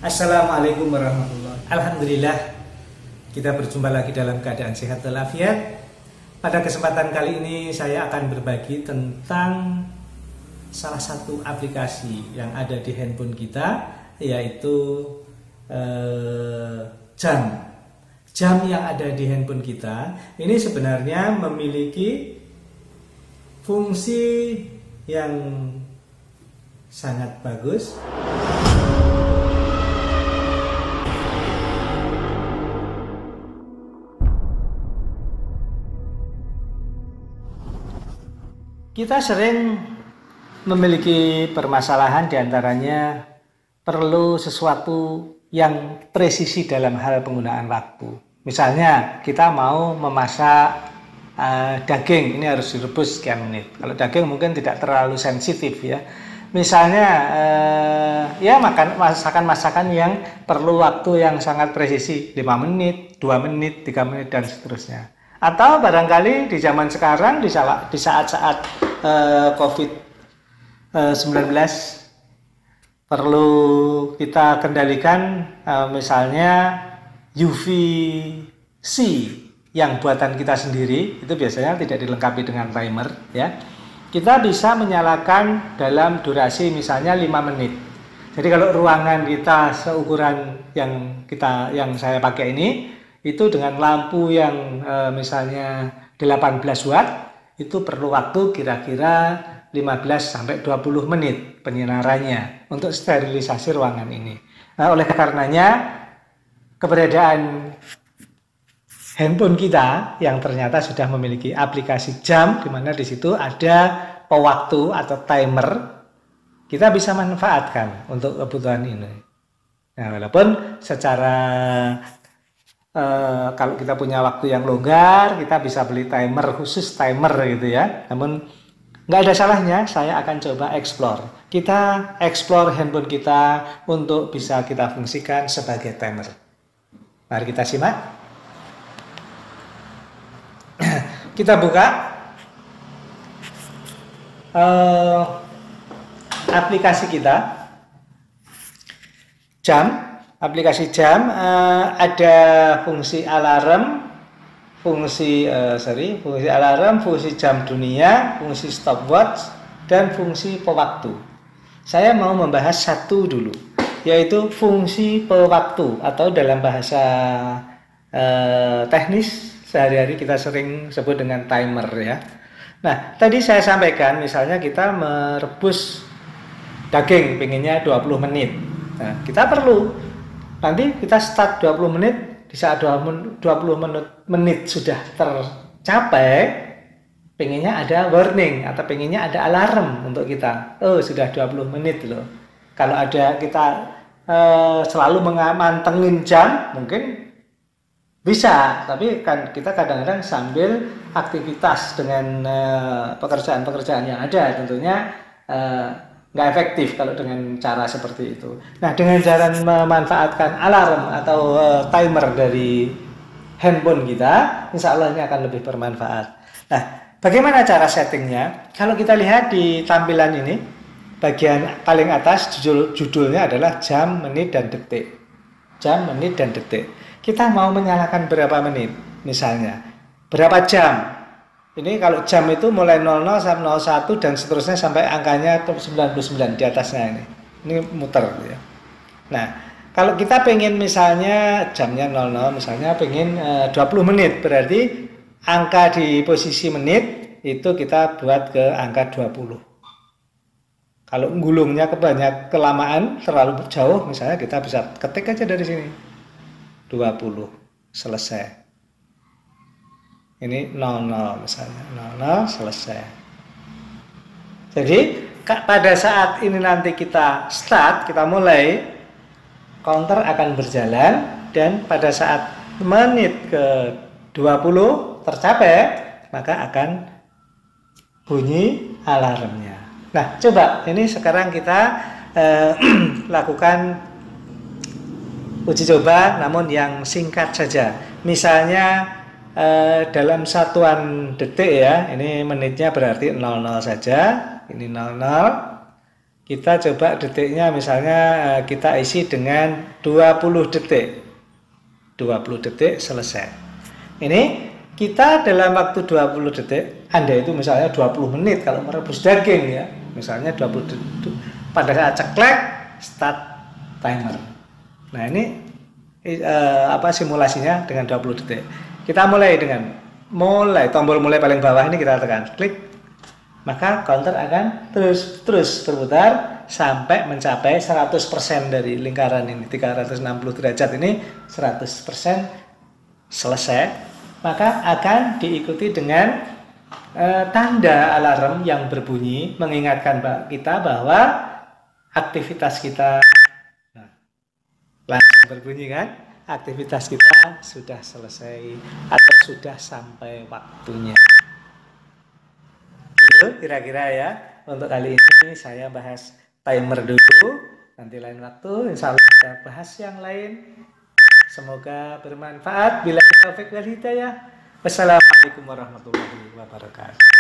Assalamualaikum warahmatullahi wabarakatuh. Alhamdulillah, kita berjumpa lagi dalam keadaan sehat walafiat. Pada kesempatan kali ini saya akan berbagi tentang salah satu aplikasi yang ada di handphone kita, yaitu jam. Jam yang ada di handphone kita ini sebenarnya memiliki fungsi yang sangat bagus. Kita sering memiliki permasalahan, diantaranya perlu sesuatu yang presisi dalam hal penggunaan waktu. Misalnya kita mau memasak daging, ini harus direbus sekian menit. Kalau daging mungkin tidak terlalu sensitif ya. Misalnya ya masakan-masakan yang perlu waktu yang sangat presisi, 5 menit, 2 menit, 3 menit dan seterusnya. Atau barangkali di zaman sekarang di saat-saat COVID-19 perlu kita kendalikan misalnya UVC yang buatan kita sendiri, itu biasanya tidak dilengkapi dengan timer ya. Kita bisa menyalakan dalam durasi misalnya 5 menit. Jadi kalau ruangan kita seukuran yang saya pakai ini, itu dengan lampu yang misalnya 18 watt, itu perlu waktu kira-kira 15-20 menit penyinarannya untuk sterilisasi ruangan ini. Nah, oleh karenanya keberadaan handphone kita yang ternyata sudah memiliki aplikasi jam, di mana di situ ada pewaktu atau timer, kita bisa manfaatkan untuk kebutuhan ini. Nah, walaupun secara kalau kita punya waktu yang longgar, kita bisa beli timer khusus gitu ya. Namun nggak ada salahnya, saya akan coba explore. Kita explore handphone kita untuk bisa kita fungsikan sebagai timer. Mari kita simak. Kita buka aplikasi kita, jam. Aplikasi jam ada fungsi alarm, fungsi alarm, fungsi jam dunia, fungsi stopwatch, dan fungsi pewaktu. Saya mau membahas satu dulu, yaitu fungsi pewaktu atau dalam bahasa teknis sehari-hari kita sering sebut dengan timer ya. Nah, tadi saya sampaikan misalnya kita merebus daging, pengennya 20 menit. Nah, kita perlu nanti kita start 20 menit, di saat 20 menit sudah tercapai, pengennya ada warning atau pengennya ada alarm untuk kita. Oh, sudah 20 menit loh. Kalau ada kita selalu mantengin jam, mungkin bisa, tapi kan kita kadang-kadang sambil aktivitas dengan pekerjaan-pekerjaan yang ada, tentunya nggak efektif kalau dengan cara seperti itu. Nah, dengan cara memanfaatkan alarm atau timer dari handphone kita, insya Allah ini akan lebih bermanfaat. Nah, bagaimana cara settingnya? Kalau kita lihat di tampilan ini, bagian paling atas judulnya adalah jam, menit, dan detik. Jam, menit, dan detik. Kita mau menyalakan berapa menit misalnya, berapa jam. Ini kalau jam itu mulai 00 sampai 01 dan seterusnya sampai angkanya 99 di atasnya ini. Ini muter ya. Nah, kalau kita pengen misalnya jamnya 00, misalnya pengen 20 menit, berarti angka di posisi menit itu kita buat ke angka 20. Kalau gulungnya kelamaan terlalu jauh, misalnya kita bisa ketik aja dari sini. 20, selesai. Ini 00 misalnya, 00 selesai. Jadi pada saat ini nanti kita start, kita mulai, counter akan berjalan, dan pada saat menit ke 20 tercapai, maka akan bunyi alarmnya. Nah, coba ini sekarang kita lakukan uji coba, namun yang singkat saja. Misalnya dalam satuan detik ya, ini menitnya berarti 00 saja, ini 00. Kita coba detiknya misalnya kita isi dengan 20 detik. 20 detik selesai. Ini kita dalam waktu 20 detik, Anda itu misalnya 20 menit kalau merebus daging ya. Misalnya 20 detik. Pada saat ceklek, start timer. Nah, ini simulasinya dengan 20 detik. Kita mulai dengan tombol mulai paling bawah ini kita tekan klik, maka counter akan terus berputar sampai mencapai 100% dari lingkaran ini, 360 derajat ini 100% selesai, maka akan diikuti dengan tanda alarm yang berbunyi mengingatkan kita bahwa aktivitas kita langsung berbunyi kan, aktivitas kita sudah selesai atau sudah sampai waktunya. Itu kira-kira ya, untuk kali ini saya bahas timer dulu, nanti lain waktu insya Allah kita bahas yang lain. Semoga bermanfaat. Bila taufik wal hidayah. Wassalamualaikum warahmatullahi wabarakatuh.